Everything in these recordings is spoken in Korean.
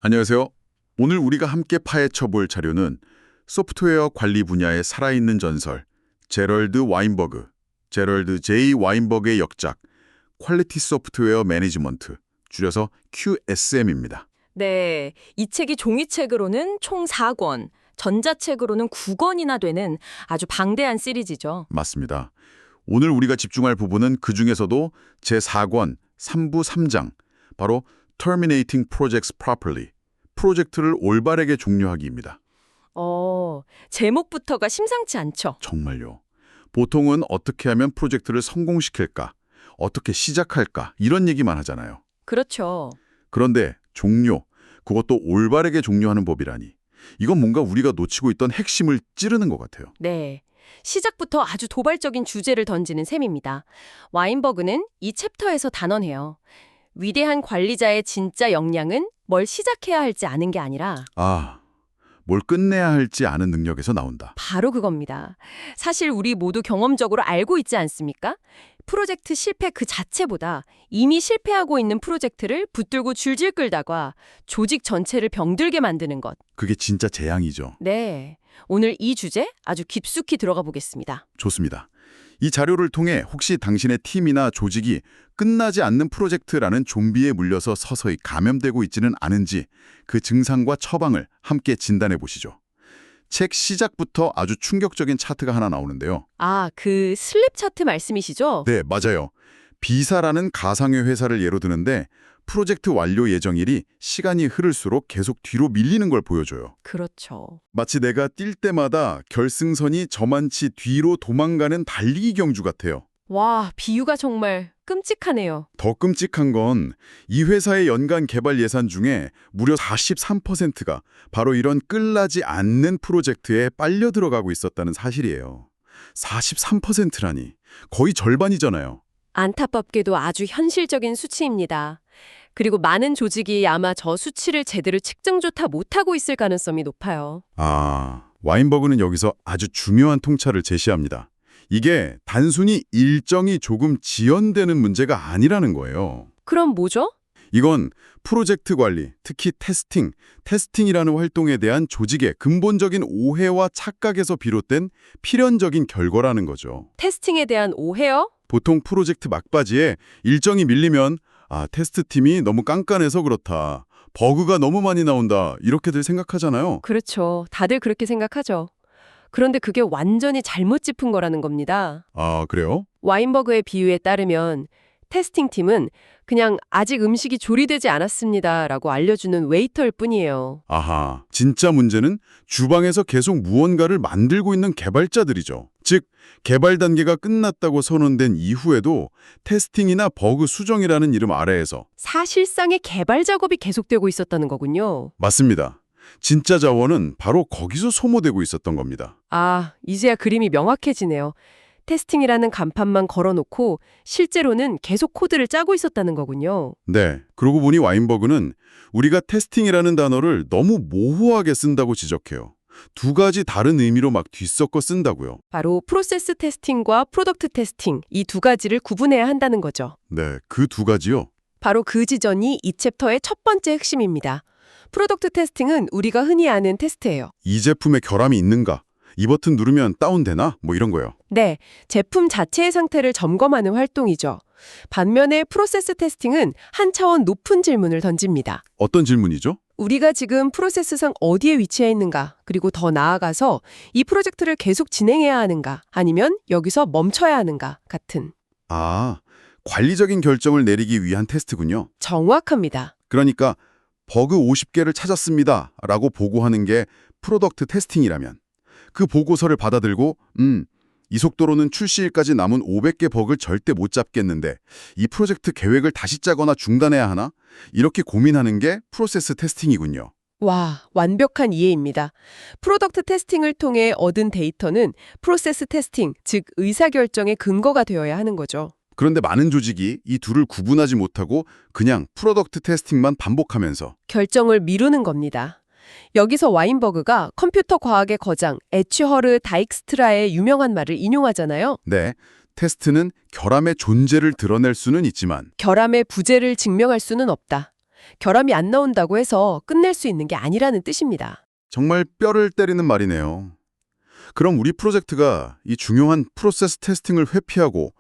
안녕하세요. 오늘 우리가 함께 파헤쳐 볼 자료는 소프트웨어 관리 분야의 살아있는 전설, 제럴드 와인버그, 제럴드 J. 와인버그의 역작, 퀄리티 소프트웨어 매니지먼트, 줄여서 QSM입니다. 네, 이 책이 종이책으로는 총 4권, 전자책으로는 9권이나 되는 아주 방대한 시리즈죠. 맞습니다. 오늘 우리가 집중할 부분은 그중에서도 제4권 3부 3장, 바로 Terminating Projects Properly, 프로젝트를 올바르게 종료하기입니다. 제목부터가 심상치 않죠. 정말요. 보통은 어떻게 하면 프로젝트를 성공시킬까, 어떻게 시작할까 이런 얘기만 하잖아요. 그렇죠. 그런데 종료, 그것도 올바르게 종료하는 법이라니. 이건 뭔가 우리가 놓치고 있던 핵심을 찌르는 것 같아요. 네. 시작부터 아주 도발적인 주제를 던지는 셈입니다. 와인버그는 이 챕터에서 단언해요. 위대한 관리자의 진짜 역량은 뭘 시작해야 할지 아는 게 아니라 뭘 끝내야 할지 아는 능력에서 나온다. 바로 그겁니다. 사실 우리 모두 경험적으로 알고 있지 않습니까? 프로젝트 실패 그 자체보다 이미 실패하고 있는 프로젝트를 붙들고 줄질 끌다가 조직 전체를 병들게 만드는 것. 그게 진짜 재앙이죠. 네. 오늘 이 주제 아주 깊숙이 들어가 보겠습니다. 좋습니다. 이 자료를 통해 혹시 당신의 팀이나 조직이 끝나지 않는 프로젝트라는 좀비에 물려서 서서히 감염되고 있지는 않은지 그 증상과 처방을 함께 진단해 보시죠. 책 시작부터 아주 충격적인 차트가 하나 나오는데요. 그 슬립 차트 말씀이시죠? 네, 맞아요. B사라는 가상의 회사를 예로 드는데 프로젝트 완료 예정일이 시간이 흐를수록 계속 뒤로 밀리는 걸 보여줘요. 그렇죠. 마치 내가 뛸 때마다 결승선이 저만치 뒤로 도망가는 달리기 경주 같아요. 와, 비유가 정말 끔찍하네요. 더 끔찍한 건 이 회사의 연간 개발 예산 중에 무려 43%가 바로 이런 끝나지 않는 프로젝트에 빨려 들어가고 있었다는 사실이에요. 43%라니 거의 절반이잖아요. 안타깝게도 아주 현실적인 수치입니다. 그리고 많은 조직이 아마 저 수치를 제대로 측정조차 못하고 있을 가능성이 높아요. 와인버그는 여기서 아주 중요한 통찰을 제시합니다. 이게 단순히 일정이 조금 지연되는 문제가 아니라는 거예요. 그럼 뭐죠? 이건 프로젝트 관리, 특히 테스팅이라는 활동에 대한 조직의 근본적인 오해와 착각에서 비롯된 필연적인 결과라는 거죠. 테스팅에 대한 오해요? 보통 프로젝트 막바지에 일정이 밀리면 테스트팀이 너무 깐깐해서 그렇다. 버그가 너무 많이 나온다. 이렇게들 생각하잖아요. 그렇죠. 다들 그렇게 생각하죠. 그런데 그게 완전히 잘못 짚은 거라는 겁니다. 그래요? 와인버그의 비유에 따르면 테스팅팀은 그냥 아직 음식이 조리되지 않았습니다라고 알려주는 웨이터일 뿐이에요. 진짜 문제는 주방에서 계속 무언가를 만들고 있는 개발자들이죠. 즉, 개발 단계가 끝났다고 선언된 이후에도 테스팅이나 버그 수정이라는 이름 아래에서 사실상의 개발 작업이 계속되고 있었다는 거군요. 맞습니다. 진짜 자원은 바로 거기서 소모되고 있었던 겁니다. 이제야 그림이 명확해지네요. 테스팅이라는 간판만 걸어놓고 실제로는 계속 코드를 짜고 있었다는 거군요. 네, 그러고 보니 와인버그는 우리가 테스팅이라는 단어를 너무 모호하게 쓴다고 지적해요. 두 가지 다른 의미로 막 뒤섞어 쓴다고요. 바로 프로세스 테스팅과 프로덕트 테스팅, 이 두 가지를 구분해야 한다는 거죠. 네, 그 두 가지요. 바로 그 지점이 이 챕터의 첫 번째 핵심입니다. 프로덕트 테스팅은 우리가 흔히 아는 테스트예요. 이 제품에 결함이 있는가? 이 버튼 누르면 다운되나? 뭐 이런 거요. 네, 제품 자체의 상태를 점검하는 활동이죠. 반면에 프로세스 테스팅은 한 차원 높은 질문을 던집니다. 어떤 질문이죠? 우리가 지금 프로세스상 어디에 위치해 있는가? 그리고 더 나아가서 이 프로젝트를 계속 진행해야 하는가? 아니면 여기서 멈춰야 하는가? 같은. 관리적인 결정을 내리기 위한 테스트군요. 정확합니다. 그러니까 버그 50개를 찾았습니다 라고 보고하는 게 프로덕트 테스팅이라면 그 보고서를 받아들고 이 속도로는 출시일까지 남은 500개 버그를 절대 못 잡겠는데 이 프로젝트 계획을 다시 짜거나 중단해야 하나? 이렇게 고민하는 게 프로세스 테스팅이군요. 와, 완벽한 이해입니다. 프로덕트 테스팅을 통해 얻은 데이터는 프로세스 테스팅, 즉 의사결정의 근거가 되어야 하는 거죠. 그런데 많은 조직이 이 둘을 구분하지 못하고 그냥 프로덕트 테스팅만 반복하면서 결정을 미루는 겁니다. 여기서 와인버그가 컴퓨터 과학의 거장 에취허르 다익스트라의 유명한 말을 인용하잖아요. 네, 테스트는 결함의 존재를 드러낼 수는 있지만 결함의 부재를 증명할 수는 없다. 결함이 안 나온다고 해서 끝낼 수 있는 게 아니라는 뜻입니다. 정말 뼈를 때리는 말이네요. 그럼 우리 프로젝트가 이 중요한 프로세스 테스팅을 회피하고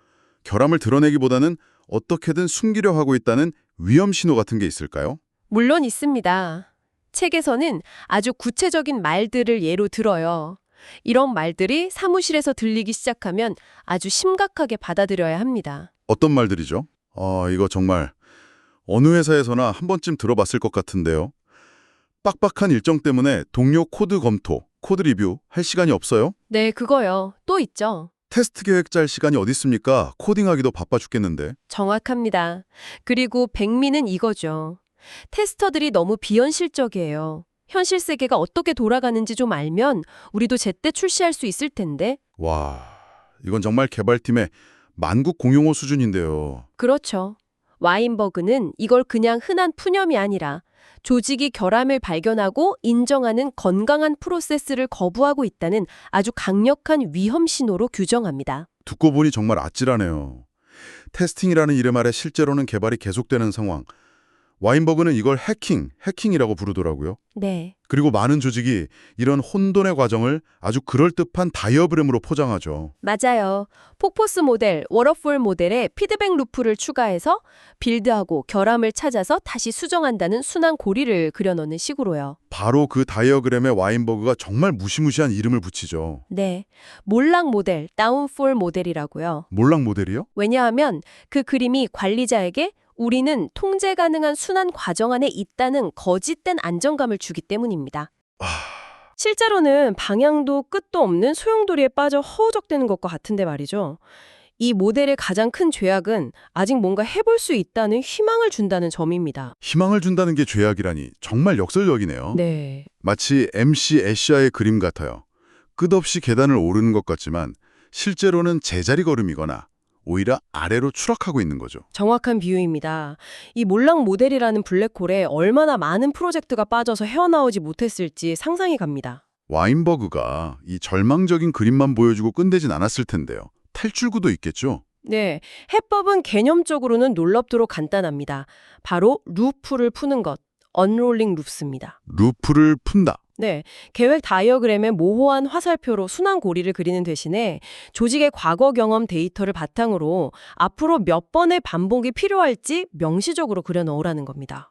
결함을 드러내기보다는 어떻게든 숨기려 하고 있다는 위험 신호 같은 게 있을까요? 물론 있습니다. 책에서는 아주 구체적인 말들을 예로 들어요. 이런 말들이 사무실에서 들리기 시작하면 아주 심각하게 받아들여야 합니다. 어떤 말들이죠? 이거 정말 어느 회사에서나 한 번쯤 들어봤을 것 같은데요. 빡빡한 일정 때문에 동료 코드 검토, 코드 리뷰 할 시간이 없어요? 네, 그거요. 또 있죠. 테스트 계획 짤 시간이 어디 있습니까? 코딩하기도 바빠 죽겠는데. 정확합니다. 그리고 백미는 이거죠. 테스터들이 너무 비현실적이에요. 현실 세계가 어떻게 돌아가는지 좀 알면 우리도 제때 출시할 수 있을 텐데. 와, 이건 정말 개발팀의 만국 공용어 수준인데요. 그렇죠. 와인버그는 이걸 그냥 흔한 푸념이 아니라 조직이 결함을 발견하고 인정하는 건강한 프로세스를 거부하고 있다는 아주 강력한 위험 신호로 규정합니다. 듣고 보니 정말 아찔하네요. 테스팅이라는 이름 아래 실제로는 개발이 계속되는 상황. 와인버그는 이걸 해킹이라고 부르더라고요. 네. 그리고 많은 조직이 이런 혼돈의 과정을 아주 그럴듯한 다이어그램으로 포장하죠. 맞아요. 폭포스 모델, 워터폴 모델에 피드백 루프를 추가해서 빌드하고 결함을 찾아서 다시 수정한다는 순환 고리를 그려넣는 식으로요. 바로 그 다이어그램에 와인버그가 정말 무시무시한 이름을 붙이죠. 네. 몰락 모델, 다운폴 모델이라고요. 몰락 모델이요? 왜냐하면 그 그림이 관리자에게 우리는 통제 가능한 순환 과정 안에 있다는 거짓된 안정감을 주기 때문입니다. 실제로는 방향도 끝도 없는 소용돌이에 빠져 허우적대는 것과 같은데 말이죠. 이 모델의 가장 큰 죄악은 아직 뭔가 해볼 수 있다는 희망을 준다는 점입니다. 희망을 준다는 게 죄악이라니 정말 역설적이네요. 네. 마치 MC 애쉬아의 그림 같아요. 끝없이 계단을 오르는 것 같지만 실제로는 제자리 걸음이거나 오히려 아래로 추락하고 있는 거죠. 정확한 비유입니다. 이 몰락 모델이라는 블랙홀에 얼마나 많은 프로젝트가 빠져서 헤어나오지 못했을지 상상이 갑니다. 와인버그가 이 절망적인 그림만 보여주고 끝내진 않았을 텐데요. 탈출구도 있겠죠? 네, 해법은 개념적으로는 놀랍도록 간단합니다. 바로 루프를 푸는 것, 언롤링 루프입니다. 루프를 푼다. 네, 계획 다이어그램에 모호한 화살표로 순환 고리를 그리는 대신에 조직의 과거 경험 데이터를 바탕으로 앞으로 몇 번의 반복이 필요할지 명시적으로 그려 넣으라는 겁니다.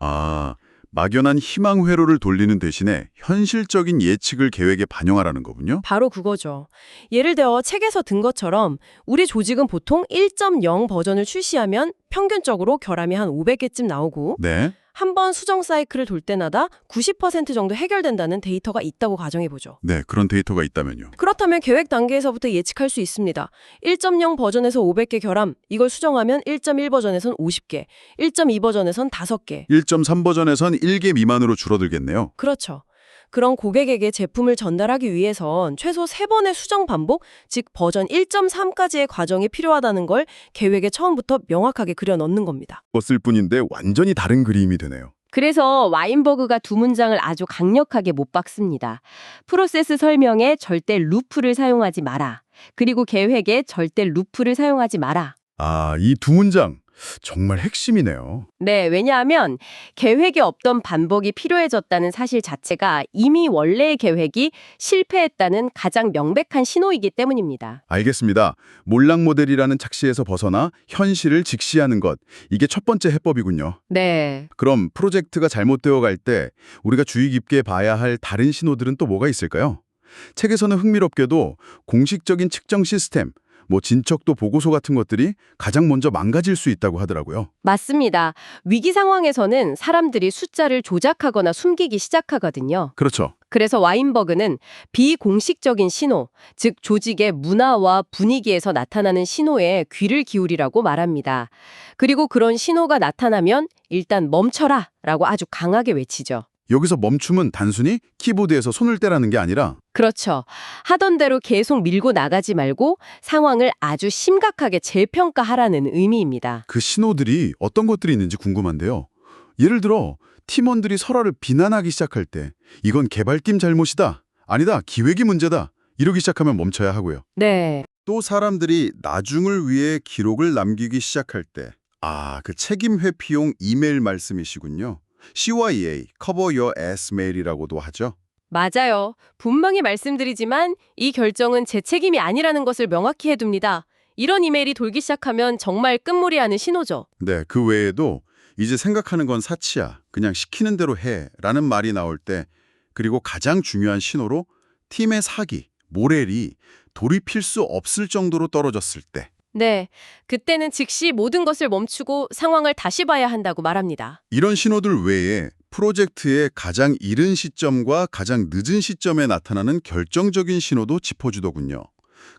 막연한 희망 회로를 돌리는 대신에 현실적인 예측을 계획에 반영하라는 거군요. 바로 그거죠. 예를 들어 책에서 든 것처럼 우리 조직은 보통 1.0 버전을 출시하면 평균적으로 결함이 한 500개쯤 나오고 네. 한 번 수정 사이클을 돌 때마다 90% 정도 해결된다는 데이터가 있다고 가정해보죠. 네, 그런 데이터가 있다면요. 그렇다면 계획 단계에서부터 예측할 수 있습니다. 1.0 버전에서 500개 결함, 이걸 수정하면 1.1 버전에선 50개, 1.2 버전에선 5개. 1.3 버전에선 1개 미만으로 줄어들겠네요. 그렇죠. 그런 고객에게 제품을 전달하기 위해선 최소 3번의 수정 반복, 즉 버전 1.3까지의 과정이 필요하다는 걸 계획에 처음부터 명확하게 그려 넣는 겁니다. 껐을 뿐인데 완전히 다른 그림이 되네요. 그래서 와인버그가 두 문장을 아주 강력하게 못 박습니다. 프로세스 설명에 절대 루프를 사용하지 마라. 그리고 계획에 절대 루프를 사용하지 마라. 이 두 문장 정말 핵심이네요. 네, 왜냐하면 계획에 없던 반복이 필요해졌다는 사실 자체가 이미 원래의 계획이 실패했다는 가장 명백한 신호이기 때문입니다. 알겠습니다. 몰락 모델이라는 착시에서 벗어나 현실을 직시하는 것. 이게 첫 번째 해법이군요. 네. 그럼 프로젝트가 잘못되어 갈 때 우리가 주의 깊게 봐야 할 다른 신호들은 또 뭐가 있을까요? 책에서는 흥미롭게도 공식적인 측정 시스템, 진척도 보고서 같은 것들이 가장 먼저 망가질 수 있다고 하더라고요. 맞습니다. 위기 상황에서는 사람들이 숫자를 조작하거나 숨기기 시작하거든요. 그렇죠. 그래서 와인버그는 비공식적인 신호, 즉 조직의 문화와 분위기에서 나타나는 신호에 귀를 기울이라고 말합니다. 그리고 그런 신호가 나타나면 일단 멈춰라 라고 아주 강하게 외치죠. 여기서 멈춤은 단순히 키보드에서 손을 떼라는 게 아니라 그렇죠. 하던 대로 계속 밀고 나가지 말고 상황을 아주 심각하게 재평가하라는 의미입니다. 그 신호들이 어떤 것들이 있는지 궁금한데요. 예를 들어 팀원들이 서로를 비난하기 시작할 때 이건 개발팀 잘못이다. 아니다. 기획이 문제다. 이러기 시작하면 멈춰야 하고요. 네. 또 사람들이 나중을 위해 기록을 남기기 시작할 때 그 책임 회피용 이메일 말씀이시군요. CYA, Cover Your Ass Mail이라고도 하죠. 맞아요. 분명히 말씀드리지만 이 결정은 제 책임이 아니라는 것을 명확히 해둡니다. 이런 이메일이 돌기 시작하면 정말 끝무리하는 신호죠. 네, 그 외에도 이제 생각하는 건 사치야. 그냥 시키는 대로 해. 라는 말이 나올 때, 그리고 가장 중요한 신호로 팀의 사기, 모렐이 돌이킬 수 없을 정도로 떨어졌을 때, 네, 그때는 즉시 모든 것을 멈추고 상황을 다시 봐야 한다고 말합니다. 이런 신호들 외에 프로젝트의 가장 이른 시점과 가장 늦은 시점에 나타나는 결정적인 신호도 짚어주더군요.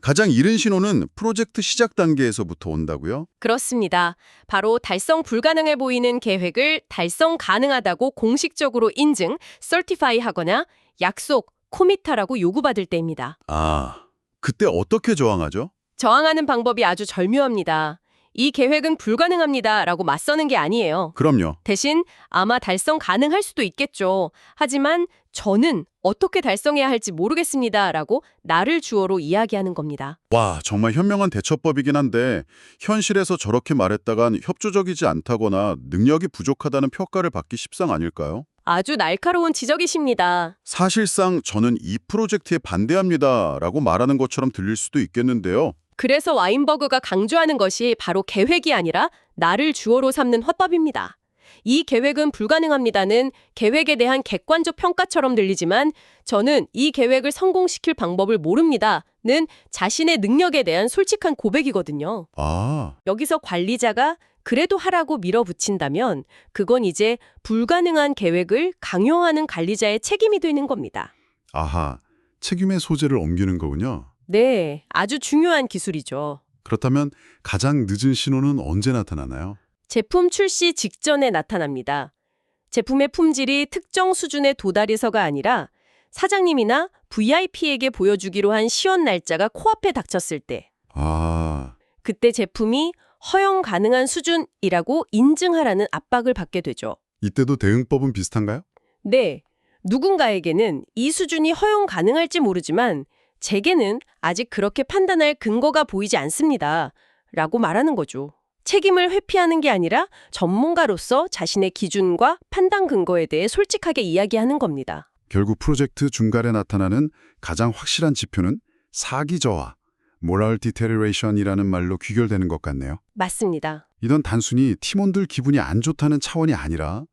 가장 이른 신호는 프로젝트 시작 단계에서부터 온다고요? 그렇습니다. 바로 달성 불가능해 보이는 계획을 달성 가능하다고 공식적으로 인증, certify 하거나 약속, 코미타라고 요구받을 때입니다. 아, 그때 어떻게 저항하죠? 저항하는 방법이 아주 절묘합니다. 이 계획은 불가능합니다 라고 맞서는 게 아니에요. 그럼요. 대신 아마 달성 가능할 수도 있겠죠. 하지만 저는 어떻게 달성해야 할지 모르겠습니다 라고 나를 주어로 이야기하는 겁니다. 와, 정말 현명한 대처법이긴 한데 현실에서 저렇게 말했다간 협조적이지 않다거나 능력이 부족하다는 평가를 받기 십상 아닐까요? 아주 날카로운 지적이십니다. 사실상 저는 이 프로젝트에 반대합니다라고 말하는 것처럼 들릴 수도 있겠는데요. 그래서 와인버그가 강조하는 것이 바로 계획이 아니라 나를 주어로 삼는 화법입니다. 이 계획은 불가능합니다는 계획에 대한 객관적 평가처럼 들리지만 저는 이 계획을 성공시킬 방법을 모릅니다는 자신의 능력에 대한 솔직한 고백이거든요. 아, 여기서 관리자가 그래도 하라고 밀어붙인다면 그건 이제 불가능한 계획을 강요하는 관리자의 책임이 되는 겁니다. 아하, 책임의 소재를 옮기는 거군요. 네, 아주 중요한 기술이죠. 그렇다면 가장 늦은 신호는 언제 나타나나요? 제품 출시 직전에 나타납니다. 제품의 품질이 특정 수준에 도달해서가 아니라 사장님이나 VIP에게 보여주기로 한 시연 날짜가 코앞에 닥쳤을 때, 아, 그때 제품이 허용 가능한 수준이라고 인증하라는 압박을 받게 되죠. 이때도 대응법은 비슷한가요? 네, 누군가에게는 이 수준이 허용 가능할지 모르지만 제게는 아직 그렇게 판단할 근거가 보이지 않습니다. 라고 말하는 거죠. 책임을 회피하는 게 아니라 전문가로서 자신의 기준과 판단 근거에 대해 솔직하게 이야기하는 겁니다. 결국 프로젝트 중간에 나타나는 가장 확실한 지표는 사기 저하, moral deterioration이라는 말로 귀결되는 것 같네요. 맞습니다. 이건 단순히 팀원들 기분이 안 좋다는 차원이 아니라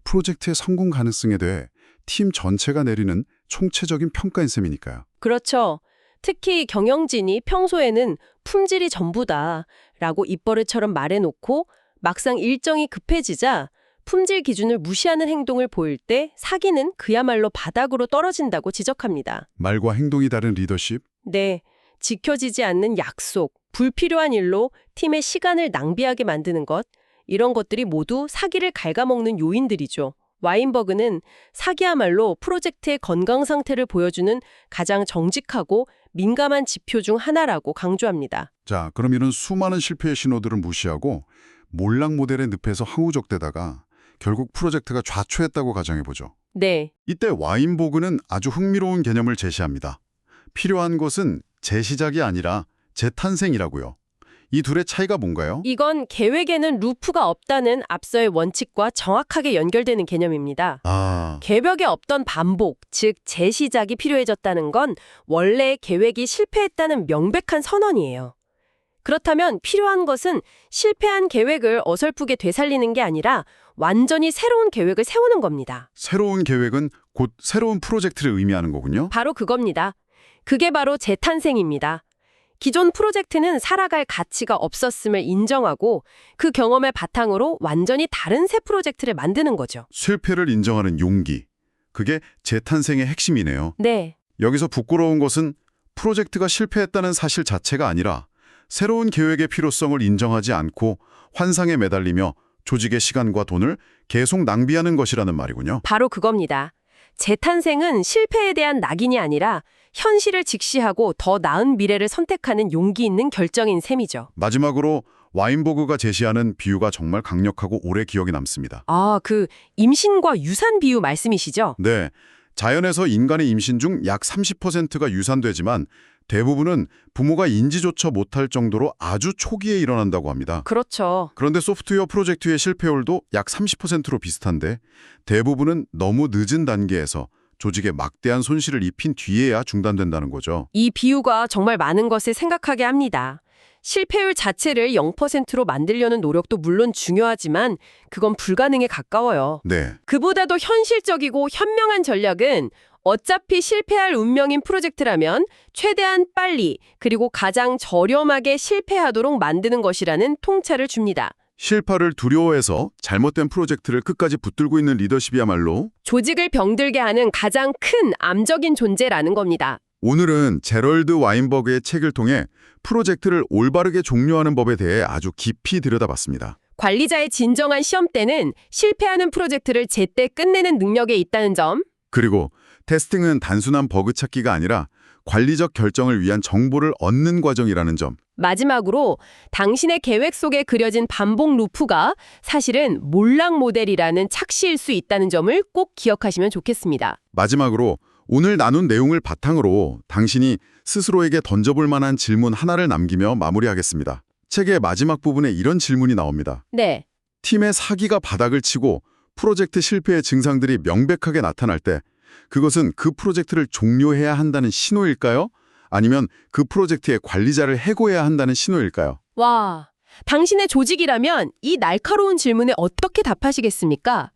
프로젝트의 성공 가능성에 대해 팀 전체가 내리는 총체적인 평가인 셈이니까요. 그렇죠. 특히 경영진이 평소에는 품질이 전부다 라고 입버릇처럼 말해놓고 막상 일정이 급해지자 품질 기준을 무시하는 행동을 보일 때 사기는 그야말로 바닥으로 떨어진다고 지적합니다. 말과 행동이 다른 리더십? 네, 지켜지지 않는 약속, 불필요한 일로 팀의 시간을 낭비하게 만드는 것, 이런 것들이 모두 사기를 갉아먹는 요인들이죠. 와인버그는 사기야말로 프로젝트의 건강 상태를 보여주는 가장 정직하고 민감한 지표 중 하나라고 강조합니다. 자, 그럼 이런 수많은 실패의 신호들을 무시하고 몰락 모델의 늪에서 항우적대다가 결국 프로젝트가 좌초했다고 가정해보죠. 네, 이때 와인보그는 아주 흥미로운 개념을 제시합니다. 필요한 것은 재시작이 아니라 재탄생이라고요. 이 둘의 차이가 뭔가요? 이건 계획에는 루프가 없다는 앞서의 원칙과 정확하게 연결되는 개념입니다. 아, 개벽에 없던 반복, 즉 재시작이 필요해졌다는 건 원래 계획이 실패했다는 명백한 선언이에요. 그렇다면 필요한 것은 실패한 계획을 어설프게 되살리는 게 아니라 완전히 새로운 계획을 세우는 겁니다. 새로운 계획은 곧 새로운 프로젝트를 의미하는 거군요. 바로 그겁니다. 그게 바로 재탄생입니다. 기존 프로젝트는 살아갈 가치가 없었음을 인정하고 그 경험을 바탕으로 완전히 다른 새 프로젝트를 만드는 거죠. 실패를 인정하는 용기. 그게 재탄생의 핵심이네요. 네, 여기서 부끄러운 것은 프로젝트가 실패했다는 사실 자체가 아니라 새로운 계획의 필요성을 인정하지 않고 환상에 매달리며 조직의 시간과 돈을 계속 낭비하는 것이라는 말이군요. 바로 그겁니다. 재탄생은 실패에 대한 낙인이 아니라 현실을 직시하고 더 나은 미래를 선택하는 용기 있는 결정인 셈이죠. 마지막으로 와인버그가 제시하는 비유가 정말 강력하고 오래 기억에 남습니다. 아, 그 임신과 유산 비유 말씀이시죠? 네, 자연에서 인간의 임신 중 약 30%가 유산되지만 대부분은 부모가 인지조차 못할 정도로 아주 초기에 일어난다고 합니다. 그렇죠. 그런데 소프트웨어 프로젝트의 실패율도 약 30%로 비슷한데 대부분은 너무 늦은 단계에서 조직에 막대한 손실을 입힌 뒤에야 중단된다는 거죠. 이 비유가 정말 많은 것을 생각하게 합니다. 실패율 자체를 0%로 만들려는 노력도 물론 중요하지만 그건 불가능에 가까워요. 네, 그보다도 현실적이고 현명한 전략은 어차피 실패할 운명인 프로젝트라면 최대한 빨리 그리고 가장 저렴하게 실패하도록 만드는 것이라는 통찰을 줍니다. 실패를 두려워해서 잘못된 프로젝트를 끝까지 붙들고 있는 리더십이야말로 조직을 병들게 하는 가장 큰 암적인 존재라는 겁니다. 오늘은 제럴드 와인버그의 책을 통해 프로젝트를 올바르게 종료하는 법에 대해 아주 깊이 들여다봤습니다. 관리자의 진정한 시험대는 실패하는 프로젝트를 제때 끝내는 능력에 있다는 점, 그리고 테스팅은 단순한 버그 찾기가 아니라 관리적 결정을 위한 정보를 얻는 과정이라는 점. 마지막으로 당신의 계획 속에 그려진 반복 루프가 사실은 몰락 모델이라는 착시일 수 있다는 점을 꼭 기억하시면 좋겠습니다. 마지막으로 오늘 나눈 내용을 바탕으로 당신이 스스로에게 던져볼 만한 질문 하나를 남기며 마무리하겠습니다. 책의 마지막 부분에 이런 질문이 나옵니다. 네, 팀의 사기가 바닥을 치고 프로젝트 실패의 증상들이 명백하게 나타날 때 그것은 그 프로젝트를 종료해야 한다는 신호일까요? 아니면 그 프로젝트의 관리자를 해고해야 한다는 신호일까요? 와, 당신의 조직이라면 이 날카로운 질문에 어떻게 답하시겠습니까?